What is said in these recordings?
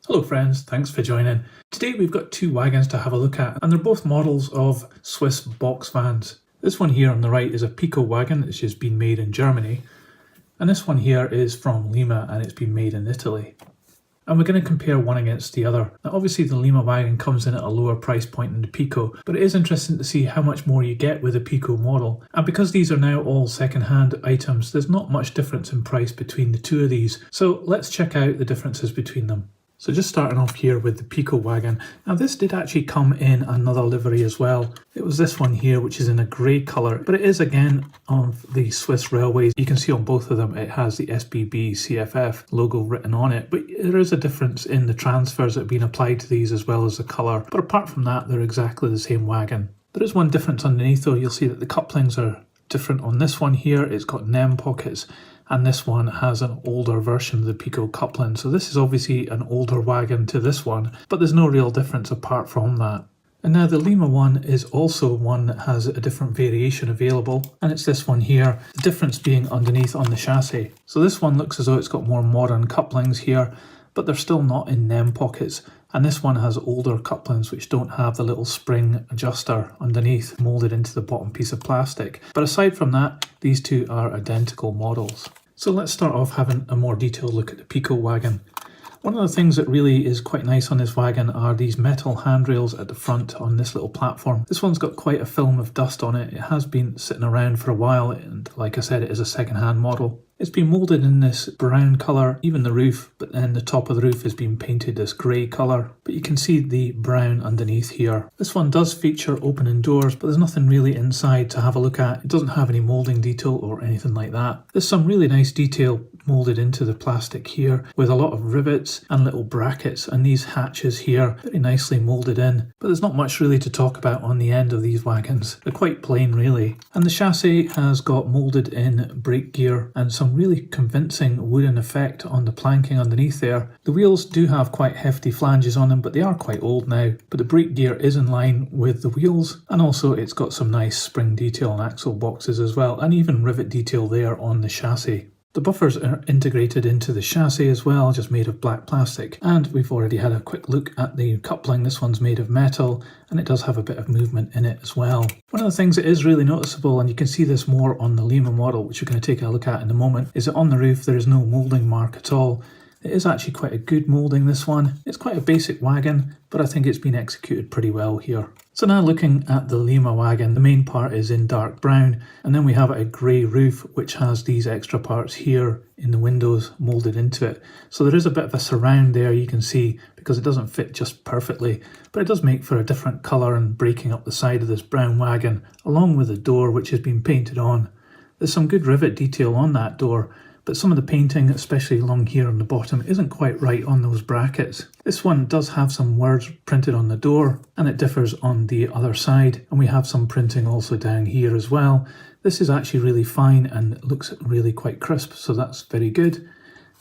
Hello friends, thanks for joining. Today we've got two wagons to have a look at, and they're both models of Swiss box vans. This one here on the right is a Piko wagon, which has been made in Germany, and this one here is from Lima and it's been made in Italy. And we're going to compare one against the other. Now obviously the Lima wagon comes in at a lower price point than the Piko, but it is interesting to see how much more you get with a Piko model. And because these are now all second-hand items, there's not much difference in price between the two of these. So let's check out the differences between them. So just starting off here with the Piko wagon. Now this did actually come in another livery as well. It was this one here, which is in a grey colour, but it is again on the Swiss railways. You can see on both of them it has the SBB CFF logo written on it, but there is a difference in the transfers that have been applied to these as well as the colour. But apart from that, they're exactly the same wagon. There is one difference underneath though. You'll see that the couplings are different on this one here. It's got NEM pockets. And this one has an older version of the Piko coupling. So this is obviously an older wagon to this one, but there's no real difference apart from that. And now the Lima one is also one that has a different variation available, and it's this one here, the difference being underneath on the chassis. So this one looks as though it's got more modern couplings here, but they're still not in NEM pockets. And this one has older couplings which don't have the little spring adjuster underneath molded into the bottom piece of plastic. But aside from that, these two are identical models. So let's start off having a more detailed look at the Piko wagon. One of the things that really is quite nice on this wagon are these metal handrails at the front on this little platform. This one's got quite a film of dust on it. It has been sitting around for a while, and like I said, it is a second-hand model. It's been moulded in this brown colour, even the roof, but then the top of the roof has been painted this grey colour. But you can see the brown underneath here. This one does feature opening doors, but there's nothing really inside to have a look at. It doesn't have any moulding detail or anything like that. There's some really nice detail moulded into the plastic here with a lot of rivets and little brackets, and these hatches here very nicely moulded in. But there's not much really to talk about on the end of these wagons. They're quite plain really. And the chassis has got moulded in brake gear and some really convincing wooden effect on the planking underneath there. The wheels do have quite hefty flanges on them, but they are quite old now. But the brake gear is in line with the wheels, and also it's got some nice spring detail on axle boxes as well, and even rivet detail there on the chassis. The buffers are integrated into the chassis as well, just made of black plastic. And we've already had a quick look at the coupling. This one's made of metal, and it does have a bit of movement in it as well. One of the things that is really noticeable, and you can see this more on the Lima model, which we're going to take a look at in a moment, is that on the roof there is no moulding mark at all. It is actually quite a good moulding, this one. It's quite a basic wagon, but I think it's been executed pretty well here. So now looking at the Lima wagon, the main part is in dark brown, and then we have a grey roof which has these extra parts here in the windows moulded into it. So there is a bit of a surround there, you can see, because it doesn't fit just perfectly, but it does make for a different colour and breaking up the side of this brown wagon, along with the door which has been painted on. There's some good rivet detail on that door, but some of the painting, especially along here on the bottom, isn't quite right on those brackets. This one does have some words printed on the door, and it differs on the other side, and we have some printing also down here as well. This is actually really fine and looks really quite crisp, so that's very good.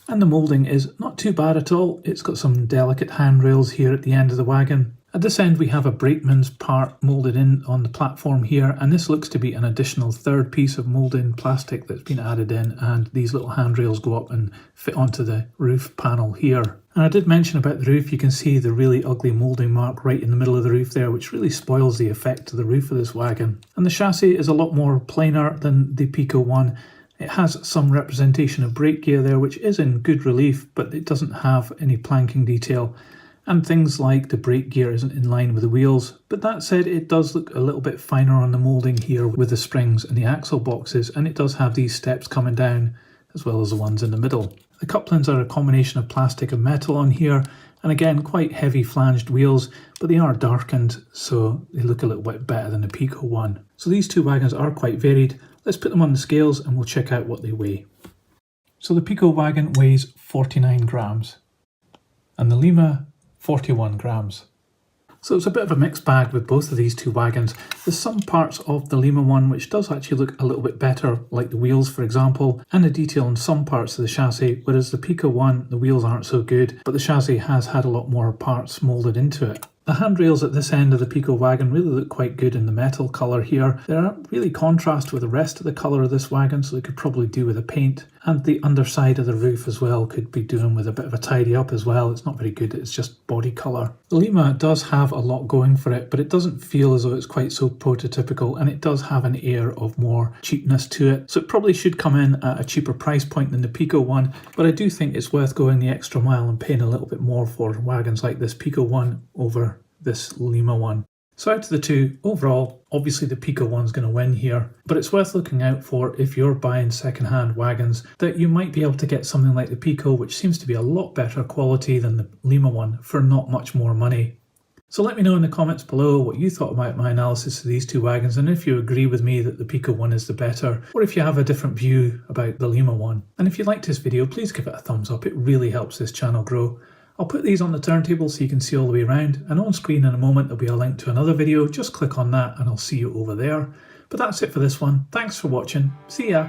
And the moulding is not too bad at all. It's got some delicate handrails here at the end of the wagon. At this end we have a brakeman's part moulded in on the platform here, and this looks to be an additional third piece of moulding plastic that's been added in, and these little handrails go up and fit onto the roof panel here. And I did mention about the roof, you can see the really ugly moulding mark right in the middle of the roof there, which really spoils the effect of the roof of this wagon. And the chassis is a lot more plainer than the Piko one. It has some representation of brake gear there, which is in good relief, but it doesn't have any planking detail. And things like the brake gear isn't in line with the wheels, but that said, it does look a little bit finer on the moulding here with the springs and the axle boxes, and it does have these steps coming down as well as the ones in the middle. The couplings are a combination of plastic and metal on here, and again quite heavy flanged wheels, but they are darkened, so they look a little bit better than the Piko one. So these two wagons are quite varied. Let's put them on the scales and we'll check out what they weigh. So the Piko wagon weighs 49 grams, and the Lima 41 grams. So it's a bit of a mixed bag with both of these two wagons. There's some parts of the Lima one which does actually look a little bit better, like the wheels for example, and the detail on some parts of the chassis, whereas the Piko one, the wheels aren't so good, but the chassis has had a lot more parts moulded into it. The handrails at this end of the Piko wagon really look quite good in the metal colour here. They aren't really contrast with the rest of the colour of this wagon, so they could probably do with a paint. And the underside of the roof as well could be doing with a bit of a tidy up as well. It's not very good, it's just body colour. The Lima does have a lot going for it, but it doesn't feel as though it's quite so prototypical, and it does have an air of more cheapness to it. So it probably should come in at a cheaper price point than the Piko one, but I do think it's worth going the extra mile and paying a little bit more for wagons like this Piko one over this Lima one. So out of the two, overall, obviously the Piko one's going to win here, but it's worth looking out for if you're buying second-hand wagons, that you might be able to get something like the Piko, which seems to be a lot better quality than the Lima one, for not much more money. So let me know in the comments below what you thought about my analysis of these two wagons, and if you agree with me that the Piko one is the better, or if you have a different view about the Lima one. And if you liked this video, please give it a thumbs up, it really helps this channel grow. I'll put these on the turntable so you can see all the way around, and on screen in a moment there'll be a link to another video. Just click on that and I'll see you over there. But that's it for this one. Thanks for watching. See ya!